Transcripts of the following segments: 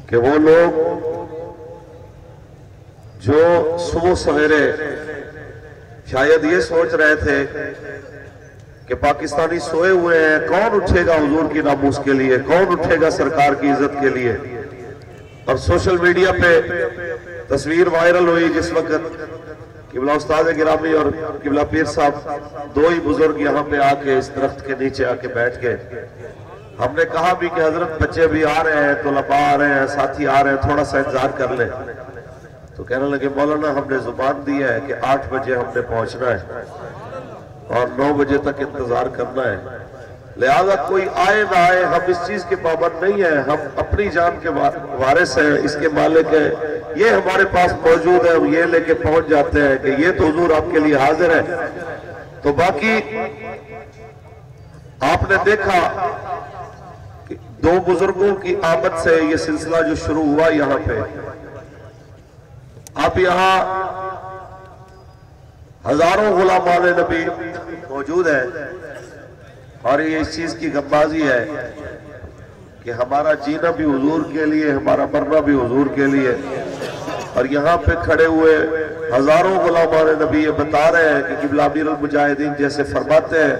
کہ وہ لوگ جو صبح سویرے شاید یہ سوچ رہے تھے کہ پاکستانی سوئے ہوئے ہیں، کون اٹھے گا حضور کی ناموس کے لیے، کون اٹھے گا سرکار کی عزت کے لیے، اور سوشل میڈیا پہ تصویر وائرل ہوئی جس وقت قبلہ استاد گرامی اور قبلہ پیر صاحب دو ہی بزرگ یہاں پہ آ کے اس درخت کے نیچے آ کے بیٹھ گئے۔ ہم نے کہا بھی کہ حضرت بچے بھی آ رہے ہیں، طلباء آ رہے ہیں، ساتھی آ رہے ہیں، تھوڑا سا انتظار کر لیں۔ تو کہنے لگے مولانا ہم نے زبان دی ہے کہ 8 بجے ہم نے پہنچنا ہے اور 9 بجے تک انتظار کرنا ہے، لہذا کوئی آئے نہ آئے ہم اس چیز کے پابند نہیں ہیں، ہم اپنی جان کے وارث ہیں، اس کے مالک ہیں، یہ ہمارے پاس موجود ہے، ہم یہ لے کے پہنچ جاتے ہیں کہ یہ تو حضور آپ کے لیے حاضر ہے۔ تو باقی آپ نے دیکھا کہ 2 بزرگوں کی آمد سے یہ سلسلہ جو شروع ہوا یہاں پہ، آپ یہاں ہزاروں غلامان نبی موجود ہیں، اور یہ اس چیز کی غمازی ہے کہ ہمارا جینا بھی حضور کے لیے، ہمارا مرنا بھی حضور کے لیے، اور یہاں پہ کھڑے ہوئے ہزاروں غلامان نبی یہ بتا رہے ہیں کہ قبلہ امیر المجاہدین جیسے فرماتے ہیں،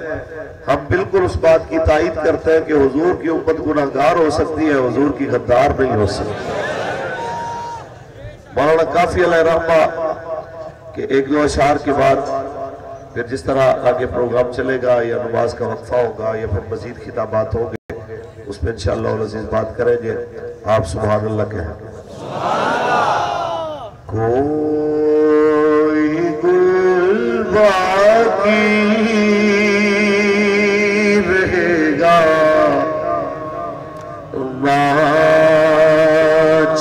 ہم بالکل اس بات کی تائید کرتے ہیں کہ حضور کی امت گناہگار ہو سکتی ہے، حضور کی غدار نہیں ہو سکتی۔ مولانا کافی علیہ رحمہ کہ 1-2 اشعار کے بعد پھر جس طرح آگے پروگرام چلے گا یا نماز کا وقفہ ہوگا یا پھر مزید خطابات ہوں گے، اس میں انشاءاللہ العزیز بات کریں گے۔ آپ سبحان اللہ کہیں۔ کوئی گل باقی رہے گا نہ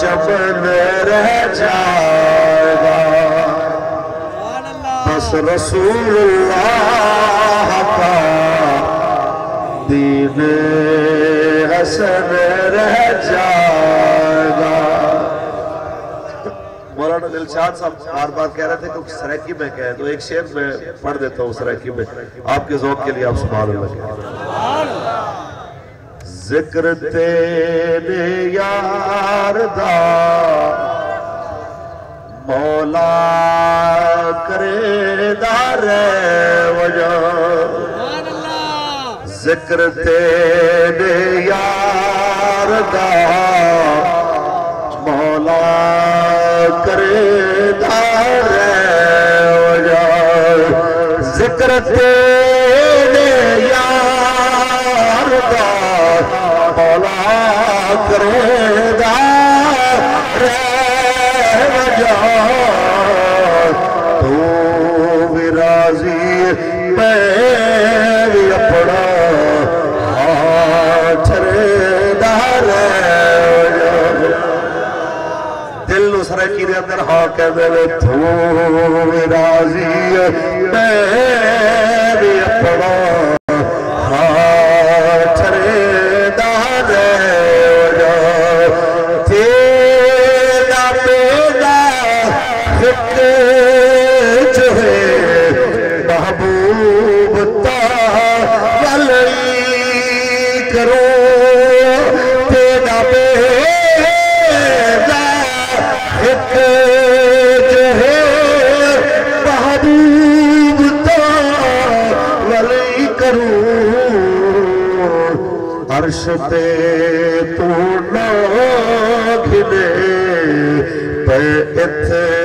چمن رہ جائے گا، بس رسول اللہ کا دین حسن رہ جائے گا۔ مولانا دلشاد صاحب بار بار کہہ رہے تھے کہ سریکی میں کہیں، تو ایک شعر میں پڑھ دیتا ہوں سریکی میں آپ کے ذوق کے لیے۔ آپ سبحان اللہ کہیں۔ ذکر تیرے یار دا مولا کرے دار وجہ، ذکر تیرے یار دا مولا کرے دار وجہ، ذکر تیرے یار دا مولا کرے دار وجہ، تو بھی راضی میں بھی اپنا چھرے دار وجہ۔ دل نو سرکی دے اندر ہاں کہہ دے، تو بھی راضی میں بھی اپنا عرش تے تو نہ گھنے پہ اتھے